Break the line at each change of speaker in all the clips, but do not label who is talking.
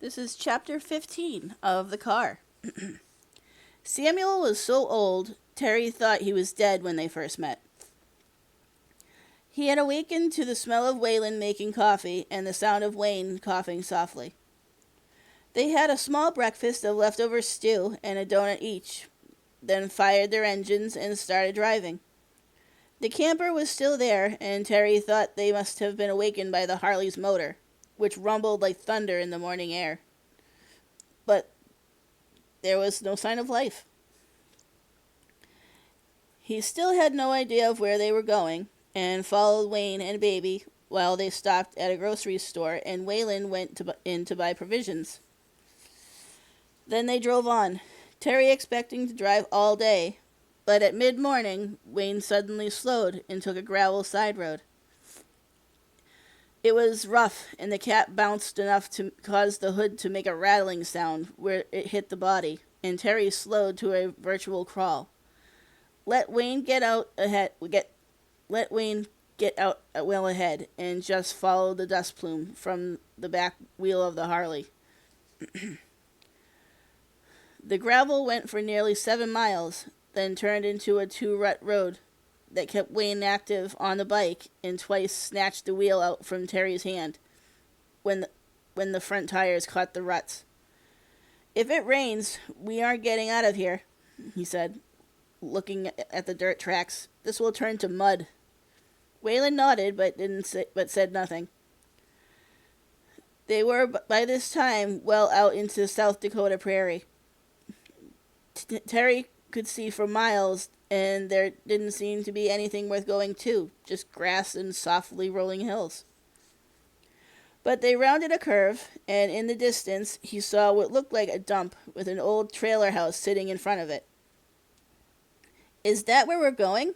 This is chapter 15 of The Car. Samuel was so old, Terry thought he was dead when they first met. He had awakened to the smell of Waylon making coffee and the sound of Wayne coughing softly. They had a small breakfast of leftover stew and a donut each, then fired their engines and started driving. The camper was still there, and Terry thought they must have been awakened by the Harley's motor, which rumbled like thunder in the morning air. But there was no sign of life. He still had no idea of where they were going, and followed Wayne and Baby while they stopped at a grocery store and Waylon went in to buy provisions. Then they drove on, Terry expecting to drive all day, but at mid-morning, Wayne suddenly slowed and took a gravel side road. It was rough, and the cat bounced enough to cause the hood to make a rattling sound where it hit the body, and Terry slowed to a virtual crawl. Let Wayne get out ahead. Let Wayne get out well ahead, and just follow the dust plume from the back wheel of the Harley. The gravel went for nearly 7 miles, then turned into a two-rut road that kept Wayne active on the bike and twice snatched the wheel out from Terry's hand when the front tires caught the ruts. "If it rains, we aren't getting out of here," he said, looking at the dirt tracks. "This will turn to mud." Waylon nodded but said nothing. They were by this time well out into South Dakota prairie. Terry could see for miles, and there didn't seem to be anything worth going to, just grass and softly rolling hills. But they rounded a curve, and in the distance he saw what looked like a dump with an old trailer house sitting in front of it. "Is that where we're going?"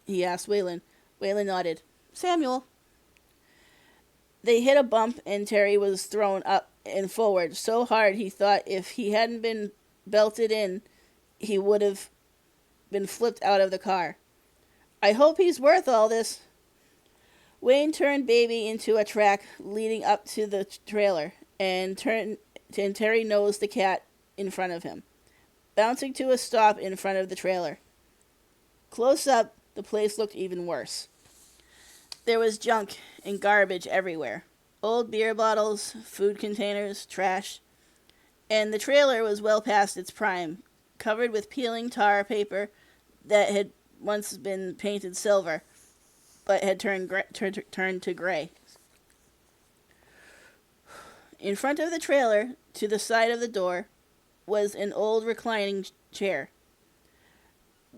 he asked Waylon. Waylon nodded. "Samuel." They hit a bump, and Terry was thrown up and forward so hard he thought if he hadn't been belted in, he would have been flipped out of the car. "I hope he's worth all this." Wayne turned Baby into a track leading up to the trailer, and Terry nosed the cat in front of him, bouncing to a stop in front of the trailer. Close up, the place looked even worse. There was junk and garbage everywhere. Old beer bottles, food containers, trash. And the trailer was well past its prime, covered with peeling tar paper that had once been painted silver, but had turned to gray. In front of the trailer, to the side of the door, was an old reclining chair,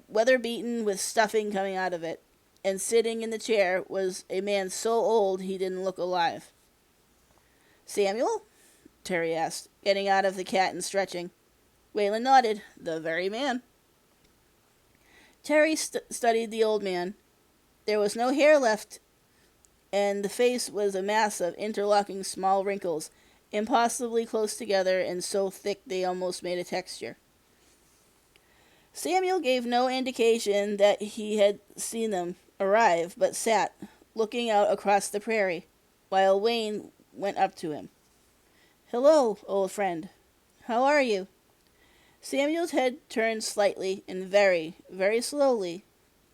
weather-beaten with stuffing coming out of it, and sitting in the chair was a man so old he didn't look alive. "Samuel?" Terry asked, getting out of the cat and stretching. Waylon nodded. "The very man." Terry studied the old man. There was no hair left, and the face was a mass of interlocking small wrinkles, impossibly close together and so thick they almost made a texture. Samuel gave no indication that he had seen them arrive, but sat, looking out across the prairie, while Wayne went up to him. "Hello, old friend. How are you?" Samuel's head turned slightly and very, very slowly,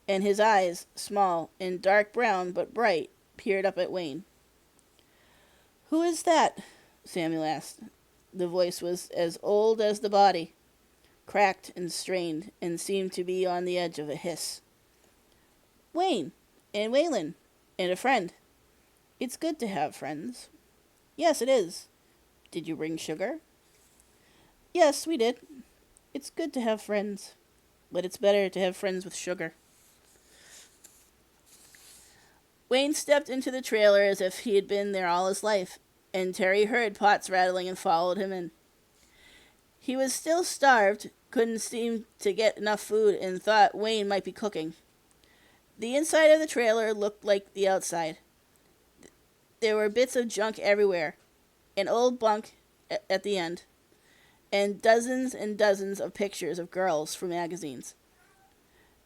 and his eyes, small and dark brown but bright, peered up at Wayne. "Who is that?" Samuel asked. The voice was as old as the body, cracked and strained, and seemed to be on the edge of a hiss. "Wayne, and Waylon, and a friend. It's good to have friends." "Yes, it is. Did you bring sugar?" "Yes, we did. It's good to have friends, but it's better to have friends with sugar." Wayne stepped into the trailer as if he had been there all his life, and Terry heard pots rattling and followed him in. He was still starved, couldn't seem to get enough food, and thought Wayne might be cooking. The inside of the trailer looked like the outside. There were bits of junk everywhere, an old bunk at the end, and dozens of pictures of girls from magazines.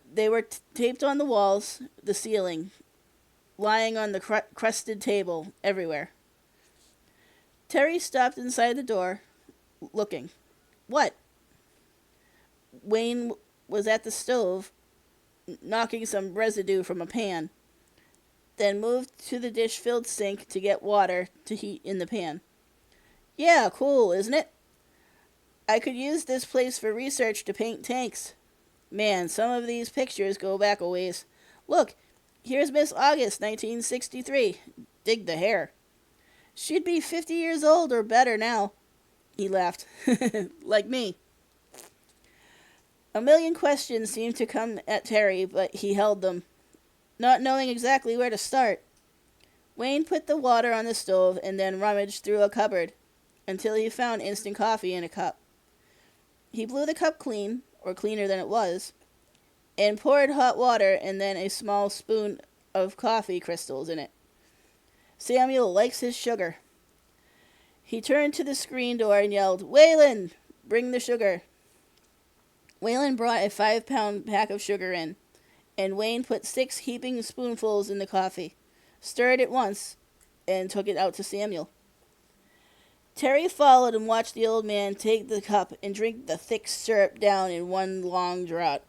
They were taped on the walls, the ceiling, lying on the crusted table, everywhere. Terry stopped inside the door, looking. What? Wayne was at the stove, knocking some residue from a pan, then moved to the dish-filled sink to get water to heat in the pan. Yeah, cool, isn't it? I could use this place for research to paint tanks. Man, some of these pictures go back a ways. Look, here's Miss August, 1963. Dig the hair. She'd be 50 years old or better now. He laughed. Like me. A million questions seemed to come at Terry, but he held them, not knowing exactly where to start. Wayne put the water on the stove and then rummaged through a cupboard until he found instant coffee in a cup. He blew the cup clean, or cleaner than it was, and poured hot water and then a small spoon of coffee crystals in it. Samuel likes his sugar. He turned to the screen door and yelled, Waylon, bring the sugar. Waylon brought a 5-pound pack of sugar in, and Wayne put 6 heaping spoonfuls in the coffee, stirred it once, and took it out to Samuel. Terry followed and watched the old man take the cup and drink the thick syrup down in one long draught.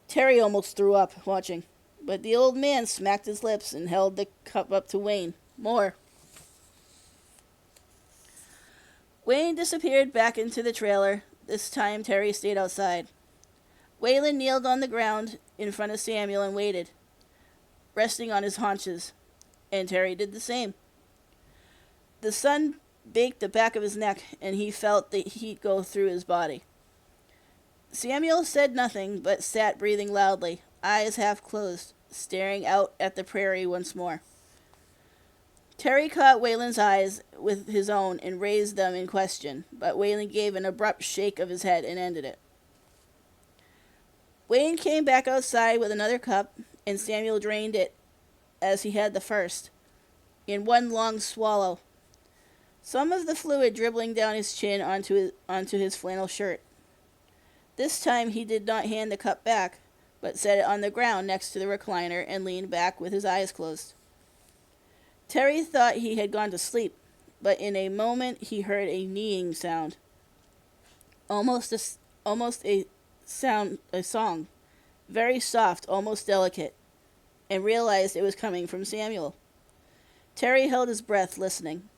Terry almost threw up watching, but the old man smacked his lips and held the cup up to Wayne. More. Wayne disappeared back into the trailer. This time Terry stayed outside. Waylon kneeled on the ground in front of Samuel and waited, resting on his haunches, and Terry did the same. The sun baked the back of his neck, and he felt the heat go through his body. Samuel said nothing, but sat breathing loudly, eyes half closed, staring out at the prairie once more. Terry caught Waylon's eyes with his own and raised them in question, but Waylon gave an abrupt shake of his head and ended it. Wayne came back outside with another cup, and Samuel drained it as he had the first, in one long swallow, some of the fluid dribbling down his chin onto his flannel shirt. This time he did not hand the cup back, but set it on the ground next to the recliner and leaned back with his eyes closed. Terry thought he had gone to sleep, but in a moment he heard a kneeing sound. Almost a song, very soft, almost delicate, and realized it was coming from Samuel. Terry held his breath, listening.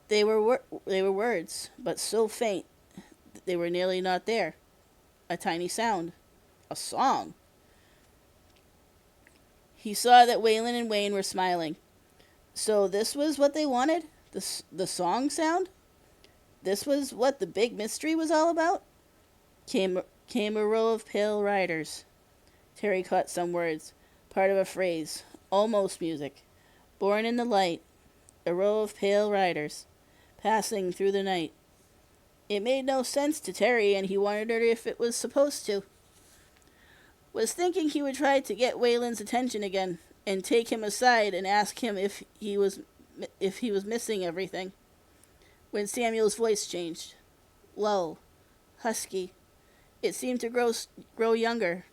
They were words, but so faint they were nearly not there. A tiny sound. A song. He saw that Waylon and Wayne were smiling. So this was what they wanted? The song sound? This was what the big mystery was all about? Came a row of pale riders. Terry caught some words, part of a phrase, almost music. Born in the light, a row of pale riders, passing through the night. It made no sense to Terry, and he wondered if it was supposed to. Was thinking he would try to get Waylon's attention again, and take him aside and ask him if he was missing everything, when Samuel's voice changed. Low, husky. It seemed to grow younger.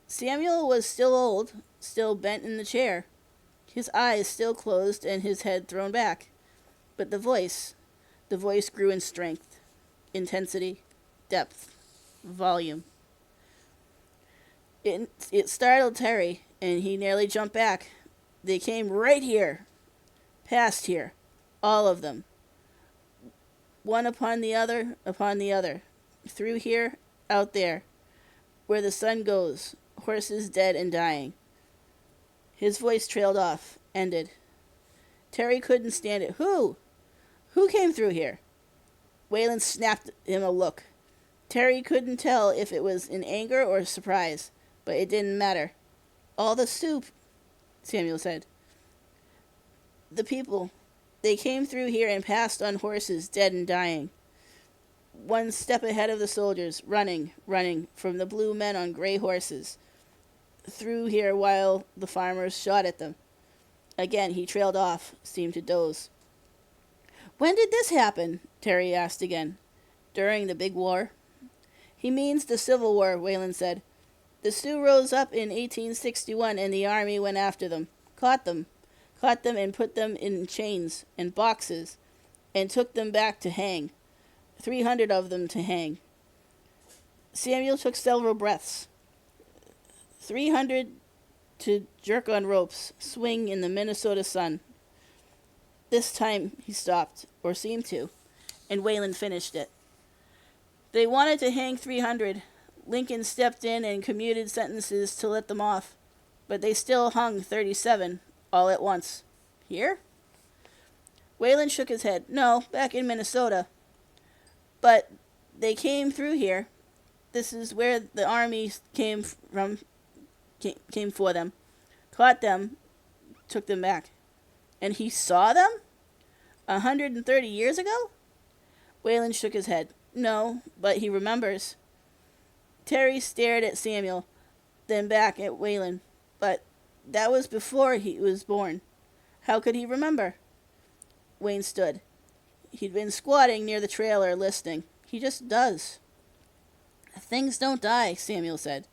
Samuel was still old, still bent in the chair, his eyes still closed and his head thrown back. But the voice grew in strength, intensity, depth, volume. It startled Terry, and he nearly jumped back. They came right here, past here, all of them, one upon the other, through here, out there, where the sun goes, horses dead and dying. His voice trailed off, ended. Terry couldn't stand it. Who? Who came through here? Waylon snapped him a look. Terry couldn't tell if it was in anger or surprise, but it didn't matter. All the soup, Samuel said. The people. They came through here and passed on horses, dead and dying. One step ahead of the soldiers, running from the blue men on gray horses. Through here while the farmers shot at them. Again he trailed off, seemed to doze. When did this happen? Terry asked again. During the big war. He means the Civil War, Waylon said. The Sioux rose up in 1861 and the army went after them. Caught caught them and put them in chains and boxes, and took them back to hang. 300 of them to hang. Samuel took several breaths. 300 to jerk on ropes, swing in the Minnesota sun. This time he stopped, or seemed to, and Wayland finished it. They wanted to hang 300. Lincoln stepped in and commuted sentences to let them off, but they still hung 37, all at once. Here? Wayland shook his head. No, back in Minnesota. But they came through here. This is where the army came for them, caught them, took them back. And he saw them? 130 years ago? Wayland shook his head. No, but he remembers. Terry stared at Samuel, then back at Wayland. But that was before he was born. How could he remember? Wayne stood. He'd been squatting near the trailer listening. He just does. Things don't die, Samuel said.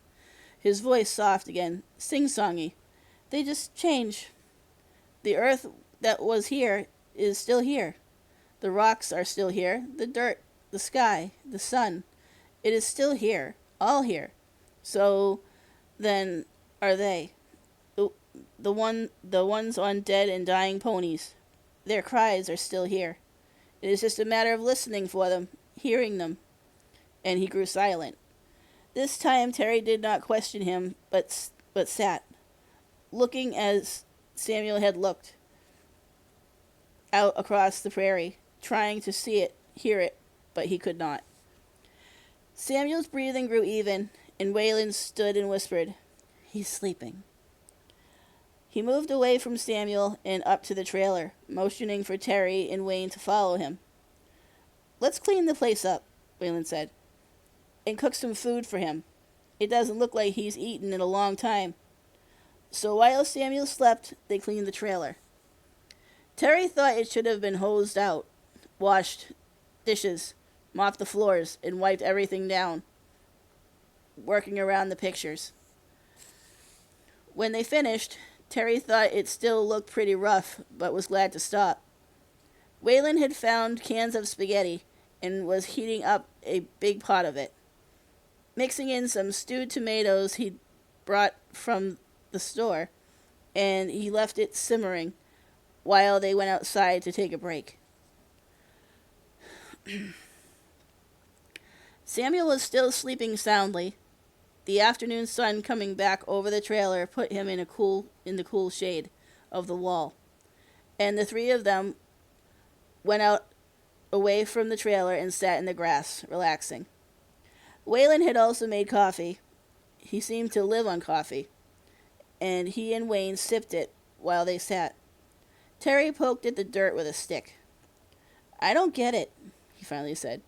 His voice soft again, sing-songy. They just change. The earth that was here is still here. The rocks are still here. The dirt, the sky, the sun. It is still here. All here. So then are they. The ones on dead and dying ponies. Their cries are still here. It is just a matter of listening for them, hearing them. And he grew silent. This time Terry did not question him, but sat, looking as Samuel had looked, out across the prairie, trying to see it, hear it, but he could not. Samuel's breathing grew even, and Wayland stood and whispered, "He's sleeping." He moved away from Samuel and up to the trailer, motioning for Terry and Wayne to follow him. "Let's clean the place up," Wayland said, "and cook some food for him. It doesn't look like he's eaten in a long time." So while Samuel slept, they cleaned the trailer. Terry thought it should have been hosed out, washed dishes, mopped the floors, and wiped everything down, working around the pictures. When they finished, Terry thought it still looked pretty rough, but was glad to stop. Wayland had found cans of spaghetti and was heating up a big pot of it, mixing in some stewed tomatoes he'd brought from the store, and he left it simmering while they went outside to take a break. Samuel was still sleeping soundly. The afternoon sun coming back over the trailer put him in the cool shade of the wall, and the three of them went out away from the trailer and sat in the grass, relaxing. Wayland had also made coffee. He seemed to live on coffee, and he and Wayne sipped it while they sat. Terry poked at the dirt with a stick. "I don't get it," he finally said.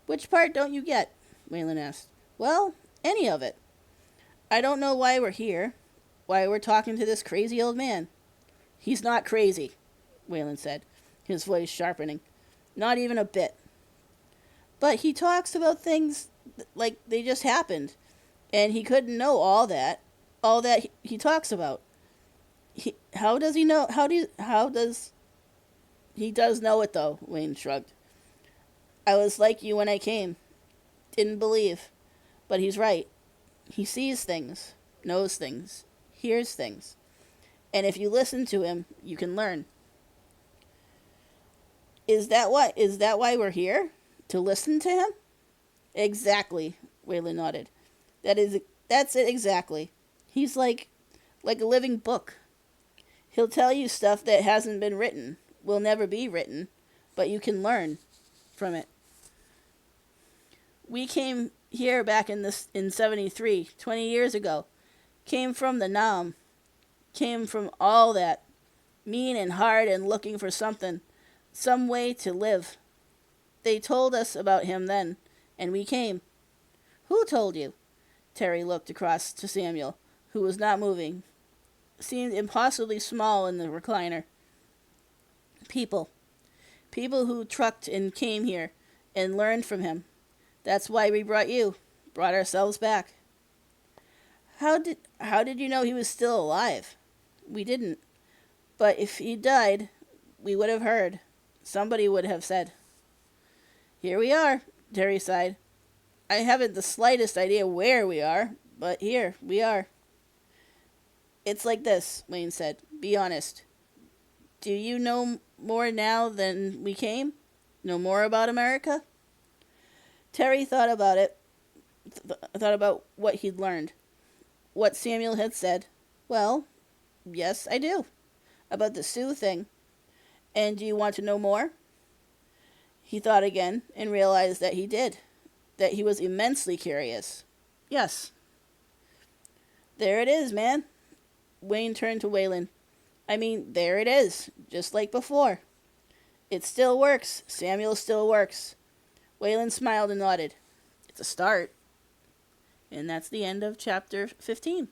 "Which part don't you get?" Wayland asked. "Well, any of it. I don't know why we're here, why we're talking to this crazy old man." "He's not crazy," Wayland said, his voice sharpening. "Not even a bit." "But he talks about things like they just happened, and he couldn't know all that he talks about. How does he know? He does know it, though," Wayne shrugged. "I was like you when I came. Didn't believe. But he's right. He sees things, knows things, hears things. And if you listen to him, you can learn." Is that why we're here? To listen to him?" "Exactly," Wayland nodded. That's it exactly. He's like a living book. He'll tell you stuff that hasn't been written, will never be written, but you can learn from it. We came here back in 73, 20 years ago. Came from the Nam. Came from all that. Mean and hard and looking for something. Some way to live. They told us about him then, and we came." "Who told you?" Terry looked across to Samuel, who was not moving. Seemed impossibly small in the recliner. "People. People who trucked and came here and learned from him. That's why we brought ourselves back." How did you know he was still alive?" "We didn't. But if he died, we would have heard. Somebody would have said. Here we are, Terry sighed. I haven't the slightest idea where we are, but here we are. It's like this, Wayne said. Be honest. Do you know more now than we came? Know more about America? Terry thought about it, thought about what he'd learned. What Samuel had said. Well, yes, I do. About the Sioux thing. And do you want to know more? He thought again and realized that he did. That he was immensely curious. Yes. There it is, man. Wayne turned to Waylon. I mean, there it is, just like before. It still works. Samuel still works. Waylon smiled and nodded. It's a start. And that's the end of chapter 15.